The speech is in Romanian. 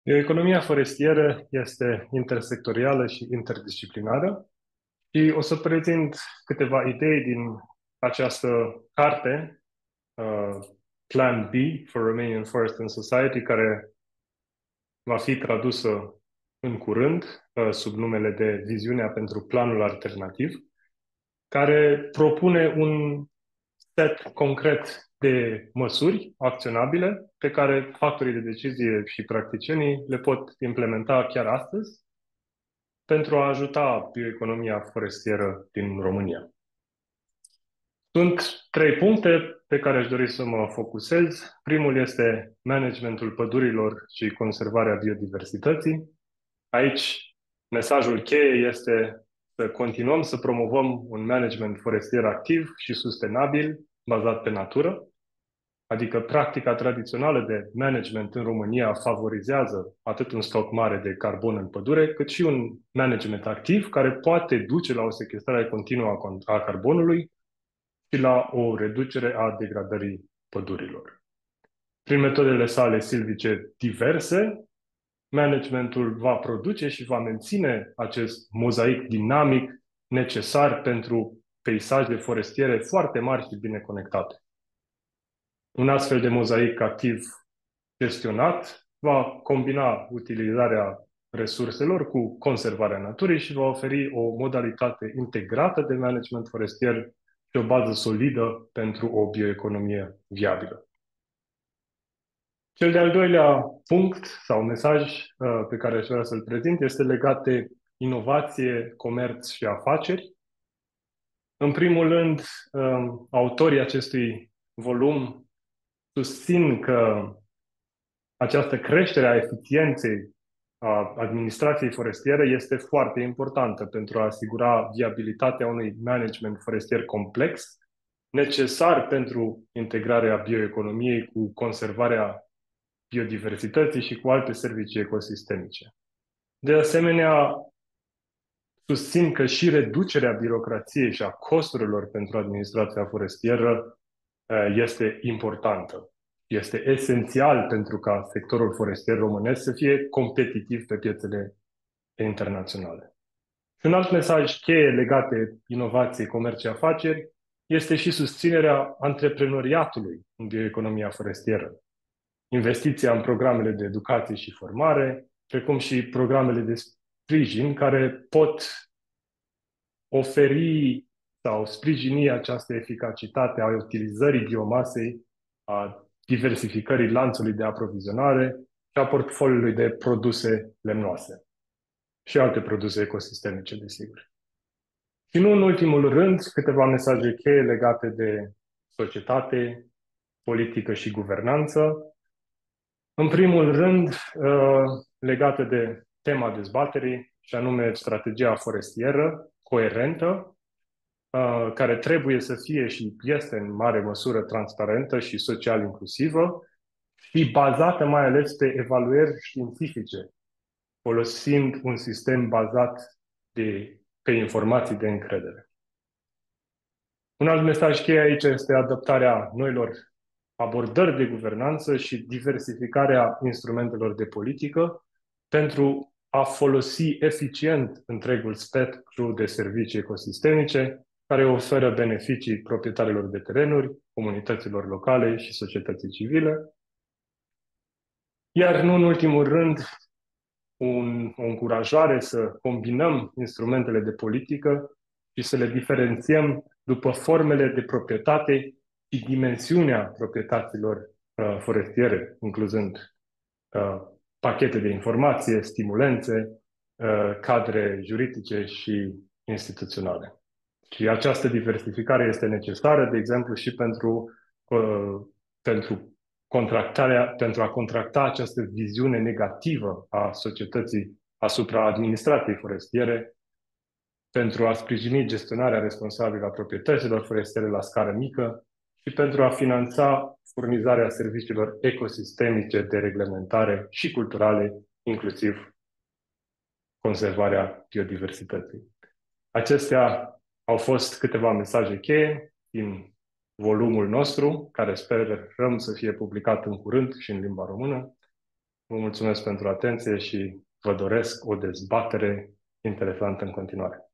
Economia forestieră este intersectorială și interdisciplinară și o să prezint câteva idei din această carte, uh, Plan B for Romanian Forest and Society, care va fi tradusă în curând sub numele de Viziunea pentru Planul Alternativ, care propune un set concret de măsuri acționabile pe care factorii de decizie și practicienii le pot implementa chiar astăzi pentru a ajuta bioeconomia forestieră din România. Sunt trei puncte pe care aș dori să mă focusez. Primul este managementul pădurilor și conservarea biodiversității. Aici, mesajul cheie este să continuăm să promovăm un management forestier activ și sustenabil, bazat pe natură. Adică practica tradițională de management în România favorizează atât un stoc mare de carbon în pădure, cât și un management activ care poate duce la o sequestrare continuă a carbonului și la o reducere a degradării pădurilor. Prin metodele sale silvice diverse, managementul va produce și va menține acest mozaic dinamic necesar pentru peisaje forestiere foarte mari și bine conectate. Un astfel de mozaic activ gestionat va combina utilizarea resurselor cu conservarea naturii și va oferi o modalitate integrată de management forestier și o bază solidă pentru o bioeconomie viabilă. Cel de-al doilea punct sau mesaj pe care aș vrea să-l prezint este legat de inovație, comerț și afaceri. În primul rând, autorii acestui volum susțin că această creștere a eficienței a administrației forestiere este foarte importantă pentru a asigura viabilitatea unui management forestier complex, necesar pentru integrarea bioeconomiei cu conservarea biodiversității și cu alte servicii ecosistemice. De asemenea, susțin că și reducerea birocrației și a costurilor pentru administrația forestieră este importantă. Este esențial pentru ca sectorul forestier românesc să fie competitiv pe piețele internaționale. Și un alt mesaj cheie legat de inovație, comerț și afaceri este și susținerea antreprenoriatului în bioeconomia forestieră. Investiția în programele de educație și formare, precum și programele de sprijin care pot oferi sau sprijini această eficacitate a utilizării biomasei, a diversificării lanțului de aprovizionare și a portfoliului de produse lemnoase și alte produse ecosistemice, desigur. Și nu în ultimul rând, câteva mesaje cheie legate de societate, politică și guvernanță. În primul rând, legate de tema dezbaterii, și anume strategia forestieră coerentă, care trebuie să fie și este în mare măsură transparentă și social inclusivă și bazată mai ales pe evaluări științifice, folosind un sistem bazat pe informații de încredere. Un alt mesaj cheie aici este adaptarea noilor abordări de guvernanță și diversificarea instrumentelor de politică pentru a folosi eficient întregul spectru de servicii ecosistemice care oferă beneficii proprietarilor de terenuri, comunităților locale și societății civile. Iar nu în ultimul rând, o încurajare să combinăm instrumentele de politică și să le diferențiem după formele de proprietate și dimensiunea proprietăților forestiere, incluzând pachete de informație, stimulențe, cadre juridice și instituționale. Și această diversificare este necesară, de exemplu, și pentru a contracta această viziune negativă a societății asupra administrației forestiere, pentru a sprijini gestionarea responsabilă a proprietăților forestiere la scară mică și pentru a finanța furnizarea serviciilor ecosistemice de reglementare și culturale, inclusiv conservarea biodiversității. Acestea au fost câteva mesaje cheie din volumul nostru, care sperăm să fie publicat în curând și în limba română. Vă mulțumesc pentru atenție și vă doresc o dezbatere interesantă în continuare.